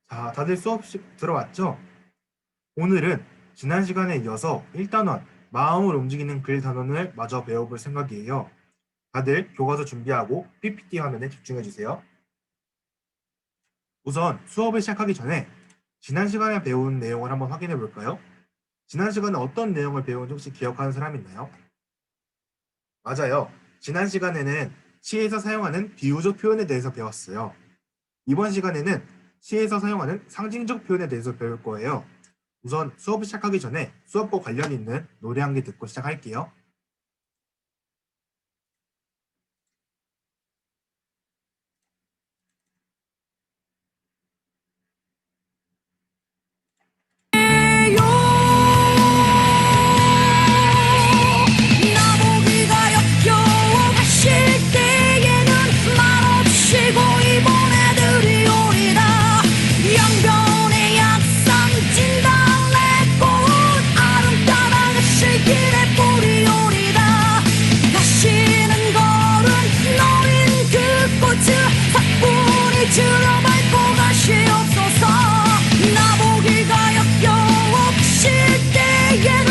자, 다들 수업식 들어왔죠? 오늘은 지난 시간에 이어서 1단원, 마음을 움직이는 글 단원을 마저 배워볼 생각이에요. 다들 교과서 준비하고 PPT 화면에 집중해주세요. 우선 수업을 시작하기 전에 지난 시간에 배운 내용을 한번 확인해 볼까요? 지난 시간에 어떤 내용을 배운지 혹시 기억하는 사람 있나요? 맞아요. 지난 시간에는 시에서 사용하는 비유적 표현에 대해서 배웠어요. 이번 시간에는 시에서 사용하는 상징적 표현에 대해서 배울 거예요. 우선 수업을 시작하기 전에 수업과 관련 있는 노래 한 개 듣고 시작할게요. 나보기가 역겨워 가실 때에는 말없이 고이 보내드리 오리라. 양변의 약산 진달래꽃 아름 따라 가실 길에 뿌리오리라. 가시는 걸음 노린 그 꽃을 사뿐히 들어밟고 가시옵소서. 나보기가 역겨워 가실 때에는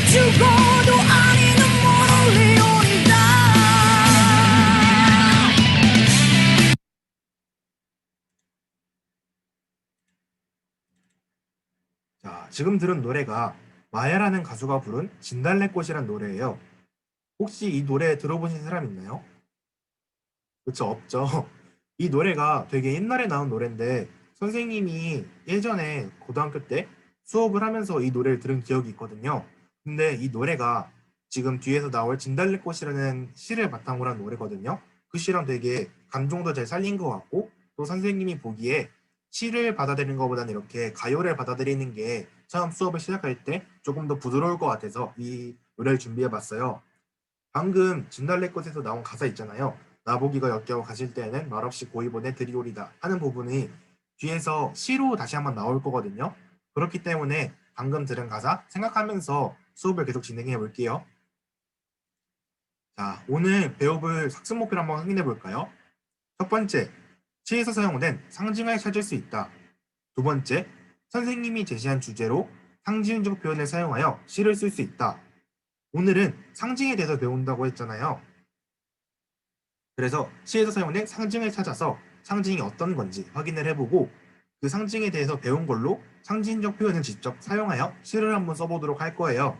죽어도 아니 눈물 흘리오리다. 자, 지금 들은 노래가 마야라는 가수가 부른 진달래꽃이란 노래예요. 혹시 이 노래 들어보신 사람 있나요? 그쵸, 없죠. 이 노래가 되게 옛날에 나온 노래인데 선생님이 예전에 고등학교 때 수업을 하면서 이 노래를 들은 기억이 있거든요. 근데 이 노래가 지금 뒤에서 나올 진달래꽃이라는 시를 바탕으로 한 노래거든요. 그 시랑 되게 감정도 잘 살린 것 같고 또 선생님이 보기에 시를 받아들이는 것보다는 이렇게 가요를 받아들이는 게 처음 수업을 시작할 때 조금 더 부드러울 것 같아서 이 노래를 준비해 봤어요. 방금 진달래꽃에서 나온 가사 있잖아요. 나보기가 역겨워 가실 때에는 말없이 고이 보내 드리오리다 하는 부분이 뒤에서 시로 다시 한번 나올 거거든요. 그렇기 때문에 방금 들은 가사 생각하면서 수업을 계속 진행해 볼게요. 자, 오늘 배워볼 학습 목표를 한번 확인해 볼까요? 첫 번째, 시에서 사용된 상징을 찾을 수 있다. 두 번째, 선생님이 제시한 주제로 상징적 표현을 사용하여 시를 쓸 수 있다. 오늘은 상징에 대해서 배운다고 했잖아요. 그래서 시에서 사용된 상징을 찾아서 상징이 어떤 건지 확인을 해보고 그 상징에 대해서 배운 걸로 상징적 표현을 직접 사용하여 시를 한번 써보도록 할 거예요.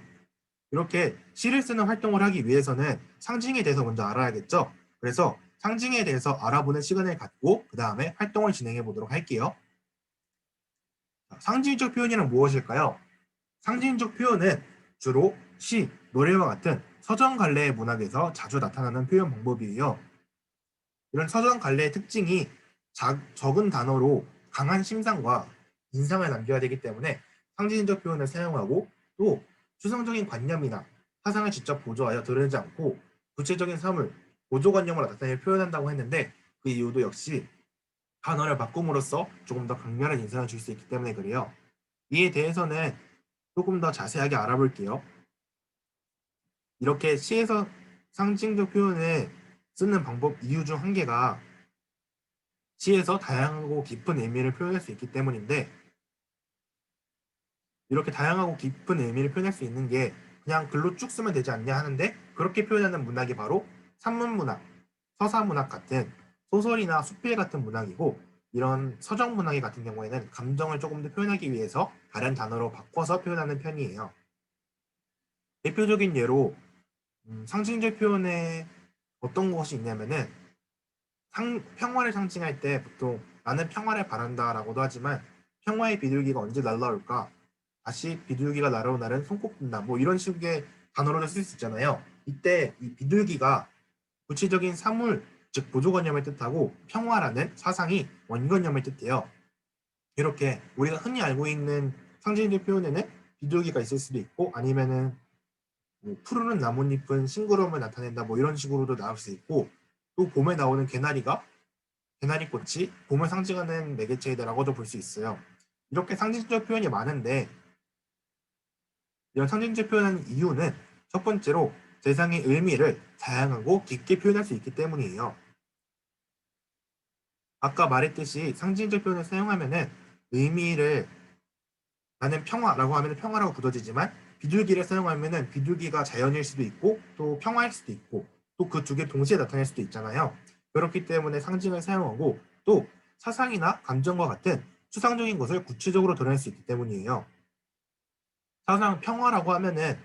이렇게 시를 쓰는 활동을 하기 위해서는 상징에 대해서 먼저 알아야겠죠. 그래서 상징에 대해서 알아보는 시간을 갖고 그 다음에 활동을 진행해 보도록 할게요. 상징적 표현이란 무엇일까요? 상징적 표현은 주로 시, 노래와 같은 서정 갈래의 문학에서 자주 나타나는 표현 방법이에요. 이런 서정 갈래의 특징이 적은 단어로 강한 심상과 인상을 남겨야 되기 때문에 상징적 표현을 사용하고 또 추상적인 관념이나 사상을 직접 보조하여 드러내지 않고 구체적인 사물, 보조관념을 나타내 표현한다고 했는데 그 이유도 역시 단어를 바꿈으로써 조금 더 강렬한 인상을 줄 수 있기 때문에 그래요. 이에 대해서는 조금 더 자세하게 알아볼게요. 이렇게 시에서 상징적 표현을 쓰는 방법 이유 중 한 개가 시에서 다양하고 깊은 의미를 표현할 수 있기 때문인데 이렇게 다양하고 깊은 의미를 표현할 수 있는 게 그냥 글로 쭉 쓰면 되지 않냐 하는데 그렇게 표현하는 문학이 바로 산문문학, 서사문학 같은 소설이나 수필 같은 문학이고 이런 서정문학의 같은 경우에는 감정을 조금 더 표현하기 위해서 다른 단어로 바꿔서 표현하는 편이에요. 대표적인 예로 상징적 표현에 어떤 것이 있냐면은 평화를 상징할 때 보통 나는 평화를 바란다라고도 하지만 평화의 비둘기가 언제 날아올까? 다시 비둘기가 날아온 날은 손꼽힌다. 뭐 이런 식의 단어로도 쓸 수 있잖아요. 이때 이 비둘기가 구체적인 사물, 즉 보조관념을 뜻하고 평화라는 사상이 원관념을 뜻해요. 이렇게 우리가 흔히 알고 있는 상징적 표현에는 비둘기가 있을 수도 있고 아니면은 뭐 푸르른 나뭇잎은 싱그러움을 나타낸다 뭐 이런 식으로도 나올 수 있고 또 봄에 나오는 개나리꽃이 봄을 상징하는 매개체이다라고도 볼 수 있어요. 이렇게 상징적 표현이 많은데 이런 상징적 표현하는 이유는 첫 번째로 세상의 의미를 다양하고 깊게 표현할 수 있기 때문이에요. 아까 말했듯이 상징적 표현을 사용하면은 의미를 나는 평화라고 하면 평화라고 굳어지지만 비둘기를 사용하면은 비둘기가 자연일 수도 있고 또 평화일 수도 있고 또 그 두 개 동시에 나타낼 수도 있잖아요. 그렇기 때문에 상징을 사용하고 또 사상이나 감정과 같은 추상적인 것을 구체적으로 드러낼 수 있기 때문이에요. 사상 평화라고 하면은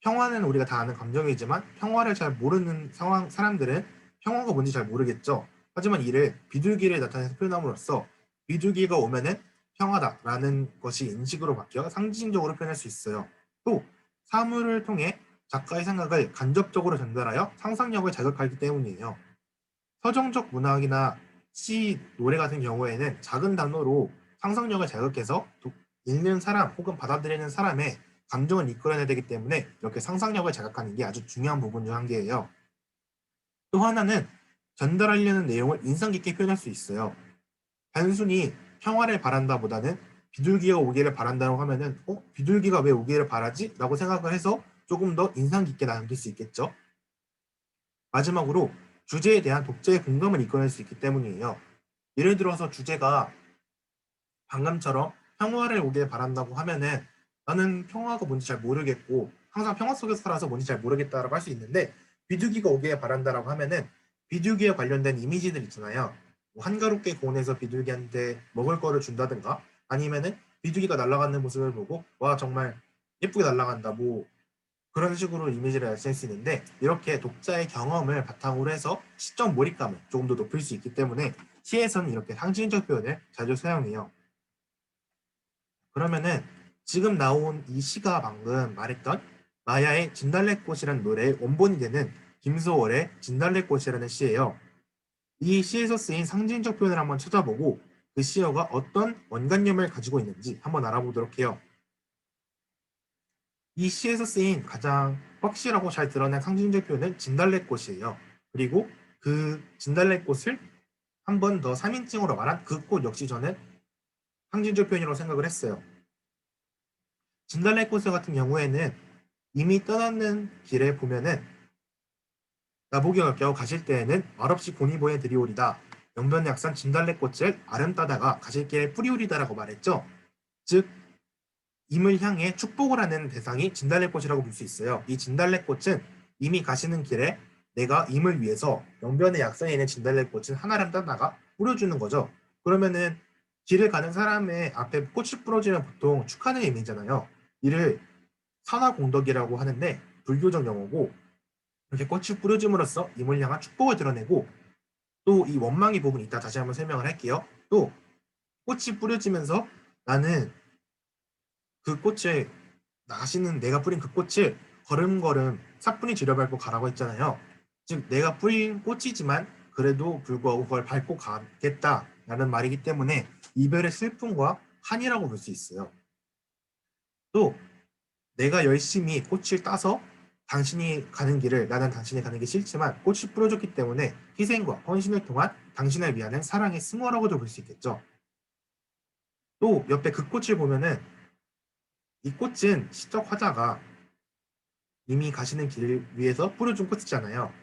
평화는 우리가 다 아는 감정이지만 평화를 잘 모르는 상황 사람들은 평화가 뭔지 잘 모르겠죠. 하지만 이를 비둘기를 나타내서 표현함으로써 비둘기가 오면은 평화다라는 것이 인식으로 바뀌어 상징적으로 표현할 수 있어요. 또 사물을 통해 작가의 생각을 간접적으로 전달하여 상상력을 자극하기 때문이에요. 서정적 문학이나 시, 노래 같은 경우에는 작은 단어로 상상력을 자극해서 읽는 사람 혹은 받아들이는 사람의 감정을 이끌어내야 되기 때문에 이렇게 상상력을 자극하는 게 아주 중요한 부분 중 한 개예요. 또 하나는 전달하려는 내용을 인상 깊게 표현할 수 있어요. 단순히 평화를 바란다 보다는 비둘기가 오기를 바란다고 하면은 비둘기가 왜 오기를 바라지? 라고 생각을 해서 조금 더 인상 깊게 남길 수 있겠죠. 마지막으로 주제에 대한 독자의 공감을 이끌어낼 수 있기 때문이에요. 예를 들어서 주제가 방금처럼 평화를 오길 바란다고 하면은 나는 평화가 뭔지 잘 모르겠고 항상 평화 속에서 살아서 뭔지 잘 모르겠다라고 할 수 있는데 비둘기가 오길 바란다라고 하면은 비둘기에 관련된 이미지들 있잖아요. 뭐 한가롭게 공원에서 비둘기한테 먹을 거를 준다든가 아니면은 비둘기가 날아가는 모습을 보고 와 정말 예쁘게 날아간다 뭐 그런 식으로 이미지를 낼 수 있는데 이렇게 독자의 경험을 바탕으로 해서 시적 몰입감을 조금 더 높일 수 있기 때문에 시에서는 이렇게 상징적 표현을 자주 사용해요. 그러면은 지금 나온 이 시가 방금 말했던 마야의 진달래꽃이라는 노래의 원본이 되는 김소월의 진달래꽃이라는 시예요. 이 시에서 쓰인 상징적 표현을 한번 찾아보고 그 시어가 어떤 원관념을 가지고 있는지 한번 알아보도록 해요. 이 시에서 쓰인 가장 확실하고 잘 드러난 상징적 표현은 진달래꽃이에요. 그리고 그 진달래꽃을 한 번 더 3인칭으로 말한 그 꽃 역시 저는 상징적 표현이라고 생각을 했어요. 진달래꽃 같은 경우에는 이미 떠나는 길에 보면은 나보기 어겨 가실 때에는 말없이 곤히 보내 드리오리다. 영변 약산 진달래꽃을 아름 따다가 가실 길에 뿌리오리다라고 말했죠. 즉 임을 향해 축복을 하는 대상이 진달래꽃이라고 볼 수 있어요. 이 진달래꽃은 이미 가시는 길에 내가 임을 위해서 영변의 약선에 있는 진달래꽃을 하나를 따다가 뿌려주는 거죠. 그러면은 길을 가는 사람의 앞에 꽃을 뿌려주면 보통 축하는 의미잖아요. 이를 산화공덕이라고 하는데 불교적 용어고 이렇게 꽃을 뿌려줌으로써 임을 향한 축복을 드러내고 또 이 원망의 부분 이따 다시 한번 설명을 할게요. 또 꽃이 뿌려지면서 나는 그 꽃을 나시는 내가 뿌린 그 꽃을 걸음걸음 사뿐히 들여밟고 가라고 했잖아요. 즉 내가 뿌린 꽃이지만 그래도 불구하고 그걸 밟고 가겠다라는 말이기 때문에 이별의 슬픔과 한이라고 볼 수 있어요. 또 내가 열심히 꽃을 따서 당신이 가는 길을 나는 당신이 가는 게 싫지만 꽃을 뿌려줬기 때문에 희생과 헌신을 통한 당신을 위하는 사랑의 승화라고도 볼 수 있겠죠. 또 옆에 그 꽃을 보면은 이 꽃은 시적 화자가 이미 가시는 길을 위해서 뿌려준 꽃이잖아요.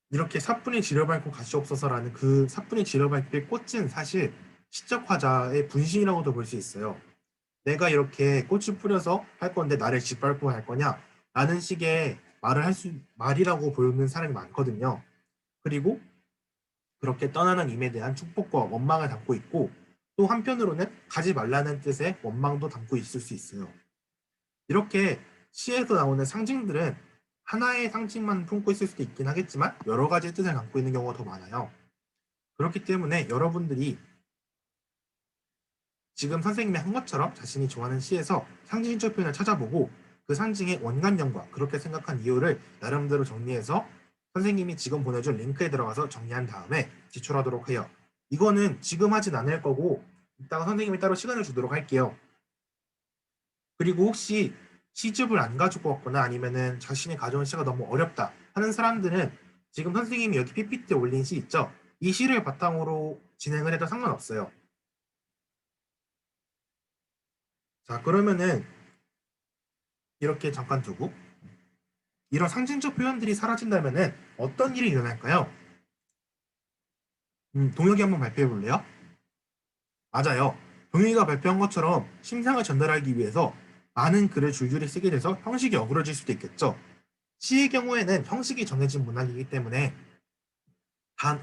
이렇게 사뿐히 지려밟고 가시옵소서라는 그 사뿐히 지려밟힐 꽃은 사실 시적 화자의 분신이라고도 볼 수 있어요. 내가 이렇게 꽃을 뿌려서 할 건데 나를 짓밟고 갈 거냐? 라는 식의 말을 말이라고 보는 사람이 많거든요. 그리고 그렇게 떠나는 임에 대한 축복과 원망을 담고 있고 또 한편으로는 가지 말라는 뜻의 원망도 담고 있을 수 있어요. 이렇게 시에서 나오는 상징들은 하나의 상징만 품고 있을 수도 있긴 하겠지만 여러 가지의 뜻을 담고 있는 경우가 더 많아요. 그렇기 때문에 여러분들이 지금 선생님이 한 것처럼 자신이 좋아하는 시에서 상징적 표현을 찾아보고 그 상징의 원관념과 그렇게 생각한 이유를 나름대로 정리해서 선생님이 지금 보내준 링크에 들어가서 정리한 다음에 제출하도록 해요. 이거는 지금 하진 않을 거고 이따가 선생님이 따로 시간을 주도록 할게요. 그리고 혹시 시집을 안 가지고 왔거나 아니면은 자신이 가져온 시가 너무 어렵다 하는 사람들은 지금 선생님이 여기 PPT에 올린 시 있죠? 이 시를 바탕으로 진행을 해도 상관없어요. 자, 그러면은 이렇게 잠깐 두고 이런 상징적 표현들이 사라진다면은 어떤 일이 일어날까요? 동혁이 한번 발표해 볼래요? 맞아요. 동일이가 발표한 것처럼 심상을 전달하기 위해서 많은 글을 줄줄이 쓰게 돼서 형식이 어그러질 수도 있겠죠. 시의 경우에는 형식이 정해진 문학이기 때문에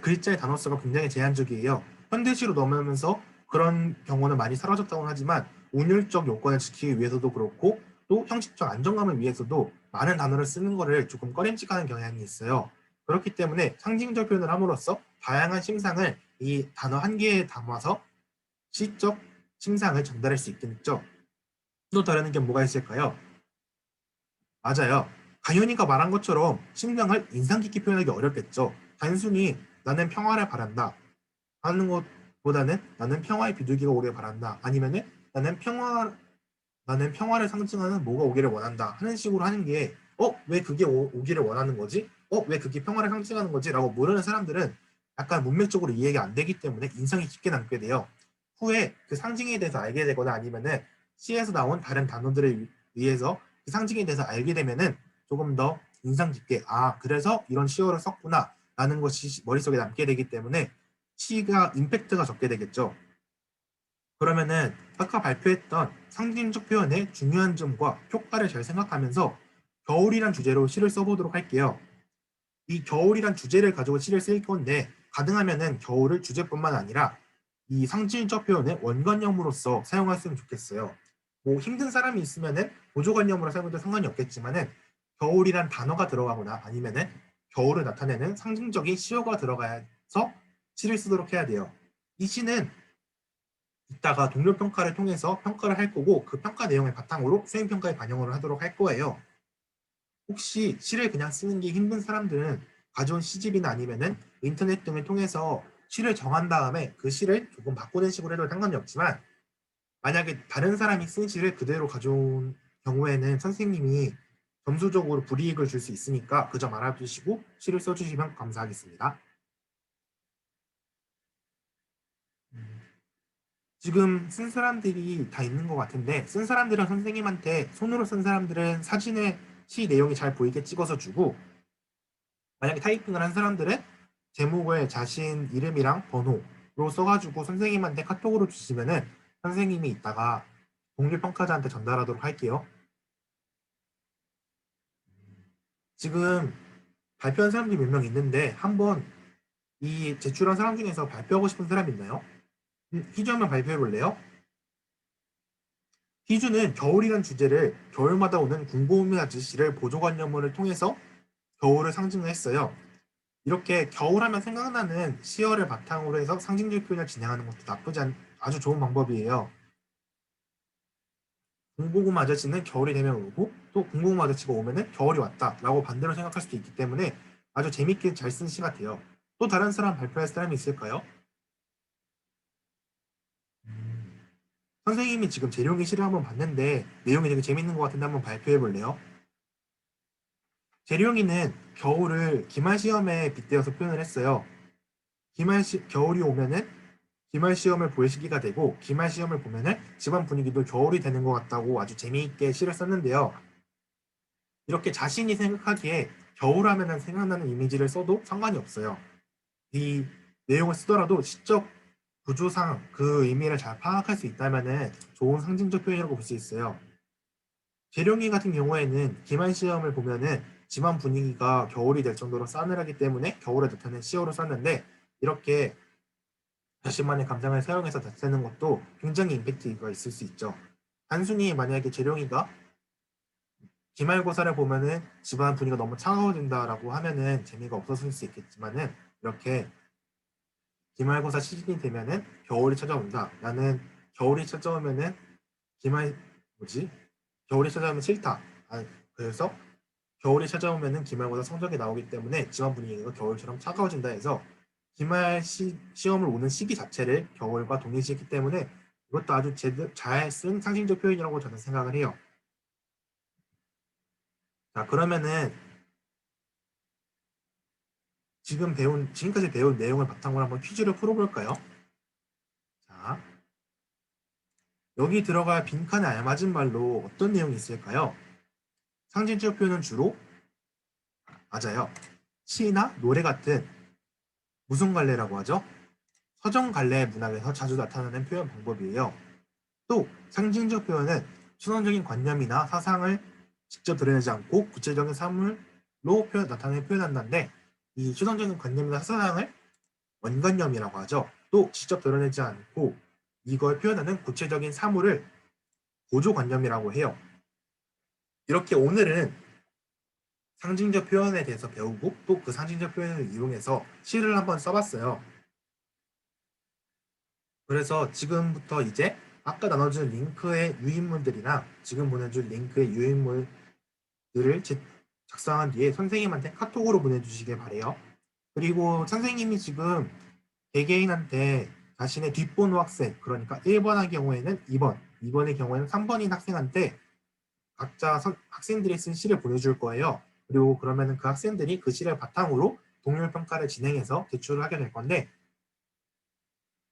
글자의 단어 수가 굉장히 제한적이에요. 현대시로 넘어오면서 그런 경우는 많이 사라졌다고 하지만 운율적 요건을 지키기 위해서도 그렇고 또 형식적 안정감을 위해서도 많은 단어를 쓰는 것을 조금 꺼림칙하는 경향이 있어요. 그렇기 때문에 상징적 표현을 함으로써 다양한 심상을 이 단어 한 개에 담아서 시적 심상을 전달할 수 있겠죠. 또 다른 게 뭐가 있을까요? 맞아요. 강현이가 말한 것처럼 심상을 인상 깊게 표현하기 어렵겠죠. 단순히 나는 평화를 바란다 하는 것보다는 나는 평화의 비둘기가 오길 바란다. 아니면은 나는 평화를 상징하는 뭐가 오기를 원한다 하는 식으로 하는 게 왜 그게 오기를 원하는 거지? 왜 그게 평화를 상징하는 거지? 라고 모르는 사람들은 약간 문맥적으로 이해가 안 되기 때문에 인상이 깊게 남게 돼요. 후에 그 상징에 대해서 알게 되거나 아니면은 시에서 나온 다른 단어들에 의해서 그 상징에 대해서 알게 되면은 조금 더 인상 깊게 그래서 이런 시어를 썼구나 라는 것이 머릿속에 남게 되기 때문에 시가 임팩트가 적게 되겠죠. 그러면은 아까 발표했던 상징적 표현의 중요한 점과 효과를 잘 생각하면서 겨울이란 주제로 시를 써보도록 할게요. 이 겨울이란 주제를 가지고 시를 쓸 건데 가능하면은 겨울을 주제뿐만 아니라 이 상징적 표현의 원관념으로서 사용했으면 좋겠어요. 뭐 힘든 사람이 있으면은 보조관념으로 사용해도 상관이 없겠지만은 겨울이란 단어가 들어가거나 아니면은 겨울을 나타내는 상징적인 시어가 들어가서 시를 쓰도록 해야 돼요. 이 시는 이따가 동료 평가를 통해서 평가를 할 거고 그 평가 내용을 바탕으로 수행 평가에 반영을 하도록 할 거예요. 혹시 시를 그냥 쓰는 게 힘든 사람들은 가져온 시집이나 아니면은 인터넷 등을 통해서 시를 정한 다음에 그 시를 조금 바꾸는 식으로 해도 상관이 없지만 만약에 다른 사람이 쓴 시를 그대로 가져온 경우에는 선생님이 점수적으로 불이익을 줄 수 있으니까 그 점 알아두시고 시를 써주시면 감사하겠습니다. 지금 쓴 사람들이 다 있는 것 같은데 쓴 사람들은 선생님한테 손으로 쓴 사람들은 사진에 시 내용이 잘 보이게 찍어서 주고 만약에 타이핑을 한 사람들은 제목을 자신 이름이랑 번호로 써가지고 선생님한테 카톡으로 주시면은 선생님이 이따가 동료 평가자한테 전달하도록 할게요. 지금 발표한 사람들이 몇 명 있는데 한번 이 제출한 사람 중에서 발표하고 싶은 사람 있나요? 희주 한번 발표해 볼래요? 희주는 겨울이란 주제를 겨울마다 오는 궁금한 아저씨를 보조관념을 통해서 겨울을 상징을 했어요. 이렇게 겨울하면 생각나는 시어를 바탕으로 해서 상징적 표현을 진행하는 것도 아주 좋은 방법이에요. 공고구마 아저씨는 겨울이 되면 오고 또 공고구마 아저씨가 오면은 겨울이 왔다라고 반대로 생각할 수도 있기 때문에 아주 재밌게 잘 쓴 시 같아요. 또 다른 사람 발표할 사람이 있을까요? 음, 선생님이 지금 재룡이 시를 한번 봤는데 내용이 되게 재밌는 것 같은데 한번 발표해 볼래요? 재룡이는 겨울을 기말 시험에 빗대어서 표현을 했어요. 겨울이 오면은 기말 시험을 볼 시기가 되고 기말 시험을 보면은 집안 분위기도 겨울이 되는 것 같다고 아주 재미있게 시를 썼는데요. 이렇게 자신이 생각하기에 겨울하면은 생각나는 이미지를 써도 상관이 없어요. 이 내용을 쓰더라도 시적 구조상 그 의미를 잘 파악할 수 있다면은 좋은 상징적 표현이라고 볼 수 있어요. 재룡이 같은 경우에는 기말 시험을 보면은 집안 분위기가 겨울이 될 정도로 싸늘하기 때문에 겨울에 나타낸 시어로 썼는데 이렇게 자신만의 감정을 사용해서 나타내는 것도 굉장히 임팩트가 있을 수 있죠. 단순히 만약에 재룡이가 기말고사를 보면은 집안 분위기가 너무 차가워진다라고 하면은 재미가 없었을 수 있겠지만은 이렇게 기말고사 시즌이 되면은 겨울이 찾아온다. 나는 겨울이 찾아오면은 기말 뭐지? 겨울이 찾아오면 싫다. 그래서 겨울이 찾아오면은 기말고사 성적이 나오기 때문에 집안 분위기가 겨울처럼 차가워진다 해서 시험을 오는 시기 자체를 겨울과 동일시했기 때문에 이것도 아주 잘 쓴 상징적 표현이라고 저는 생각을 해요. 자, 그러면은 지금까지 배운 내용을 바탕으로 한번 퀴즈를 풀어볼까요? 자, 여기 들어갈 빈칸에 알맞은 말로 어떤 내용이 있을까요? 상징적 표현은 주로 맞아요. 시나 노래 같은 무슨 관례라고 하죠? 서정 갈래 문학에서 자주 나타나는 표현 방법이에요. 또 상징적 표현은 추상적인 관념이나 사상을 직접 드러내지 않고 구체적인 사물로 표현한다는데, 이 추상적인 관념이나 사상을 원관념이라고 하죠. 또 직접 드러내지 않고 이걸 표현하는 구체적인 사물을 보조관념이라고 해요. 이렇게 오늘은 상징적 표현에 대해서 배우고 또 그 상징적 표현을 이용해서 시를 한번 써봤어요. 그래서 지금부터 이제 아까 나눠준 링크의 유인물들이나 지금 보내준 링크의 유인물들을 작성한 뒤에 선생님한테 카톡으로 보내주시길 바래요. 그리고 선생님이 지금 개개인한테 자신의 뒷번호 학생, 그러니까 1번의 경우에는 2번, 2번의 경우에는 3번인 학생한테 각자 학생들이 쓴 시를 보내줄 거예요. 그리고 그러면은 그 학생들이 그 시를 바탕으로 동률 평가를 진행해서 제출을 하게 될 건데,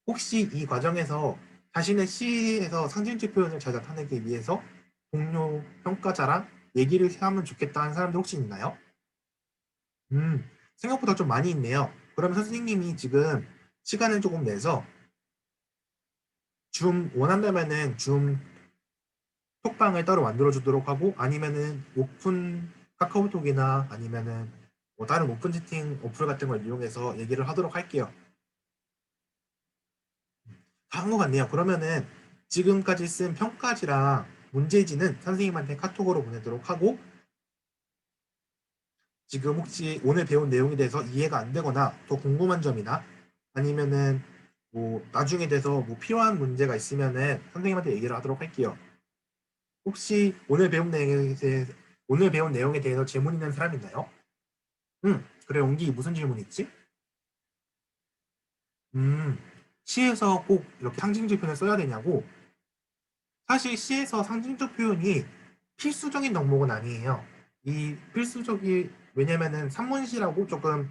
혹시 이 과정에서 자신의 시에서 상징적 표현을 잘 나타내기 위해서 동료 평가자랑 얘기를 하면 좋겠다 하는 사람들 혹시 있나요? 생각보다 좀 많이 있네요. 그럼 선생님이 지금 시간을 조금 내서 원한다면은 줌 톡방을 따로 만들어 주도록 하고, 아니면은 오픈 카카오톡이나 아니면은 뭐 다른 오픈 채팅 어플 같은 걸 이용해서 얘기를 하도록 할게요. 다 한 것 같네요. 그러면은 지금까지 쓴 평가지랑 문제지는 선생님한테 카톡으로 보내도록 하고, 지금 혹시 오늘 배운 내용에 대해서 이해가 안 되거나 더 궁금한 점이나 아니면은 뭐 나중에 돼서 뭐 필요한 문제가 있으면은 선생님한테 얘기를 하도록 할게요. 혹시 오늘 배운 내용에 대해서 질문 있는 사람 있나요? 그래, 옹기 무슨 질문 있지? 음, 시에서 꼭 이렇게 상징적 표현을 써야 되냐고? 사실 시에서 상징적 표현이 필수적인 덕목은 아니에요. 왜냐면은 산문시라고 조금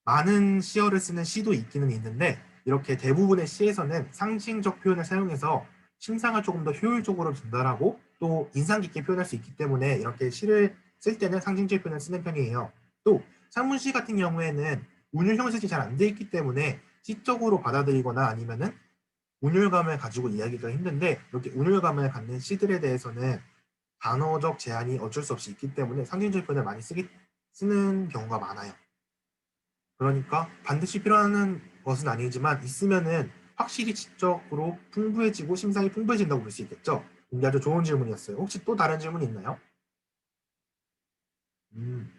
많은 시어를 쓰는 시도 있기는 있는데, 이렇게 대부분의 시에서는 상징적 표현을 사용해서 심상을 조금 더 효율적으로 전달하고 또 인상 깊게 표현할 수 있기 때문에 이렇게 시를 쓸 때는 상징적 표현을 쓰는 편이에요. 또 산문시 같은 경우에는 운율 형식이 잘 안 돼 있기 때문에 시적으로 받아들이거나 아니면은 운율감을 가지고 이야기가 힘든데, 이렇게 운율감을 갖는 시들에 대해서는 단어적 제한이 어쩔 수 없이 있기 때문에 상징적 표현을 많이 쓰는 경우가 많아요. 그러니까 반드시 필요한 것은 아니지만 있으면은 확실히 지적으로 풍부해지고 심상이 풍부해진다고 볼 수 있겠죠. 이게 아주 좋은 질문이었어요. 혹시 또 다른 질문 있나요? 음,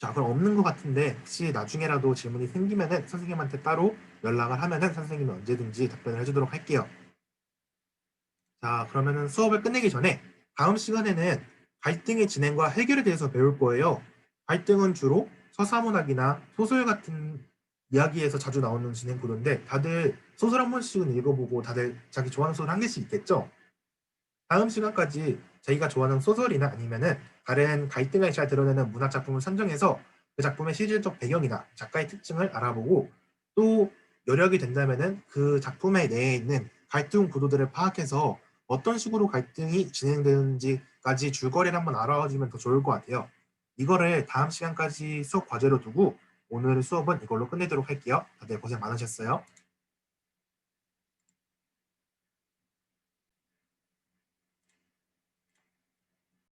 자, 그럼 없는 것 같은데 혹시 나중에라도 질문이 생기면은 선생님한테 따로 연락을 하면은 선생님이 언제든지 답변을 해주도록 할게요. 자, 그러면은 수업을 끝내기 전에 다음 시간에는 갈등의 진행과 해결에 대해서 배울 거예요. 갈등은 주로 서사문학이나 소설 같은 이야기에서 자주 나오는 진행 구도인데, 다들 소설 한 번씩은 읽어보고 다들 자기 좋아하는 소설 한 개씩 있겠죠? 다음 시간까지 자기가 좋아하는 소설이나 아니면은 다른 갈등을 잘 드러내는 문학 작품을 선정해서 그 작품의 실질적 배경이나 작가의 특징을 알아보고, 또 여력이 된다면은 그 작품의 내에 있는 갈등 구도들을 파악해서 어떤 식으로 갈등이 진행되는지까지 줄거리를 한번 알아주면 더 좋을 것 같아요. 이거를 다음 시간까지 수업 과제로 두고 오늘 수업은 이걸로 끝내도록 할게요. 다들 고생 많으셨어요.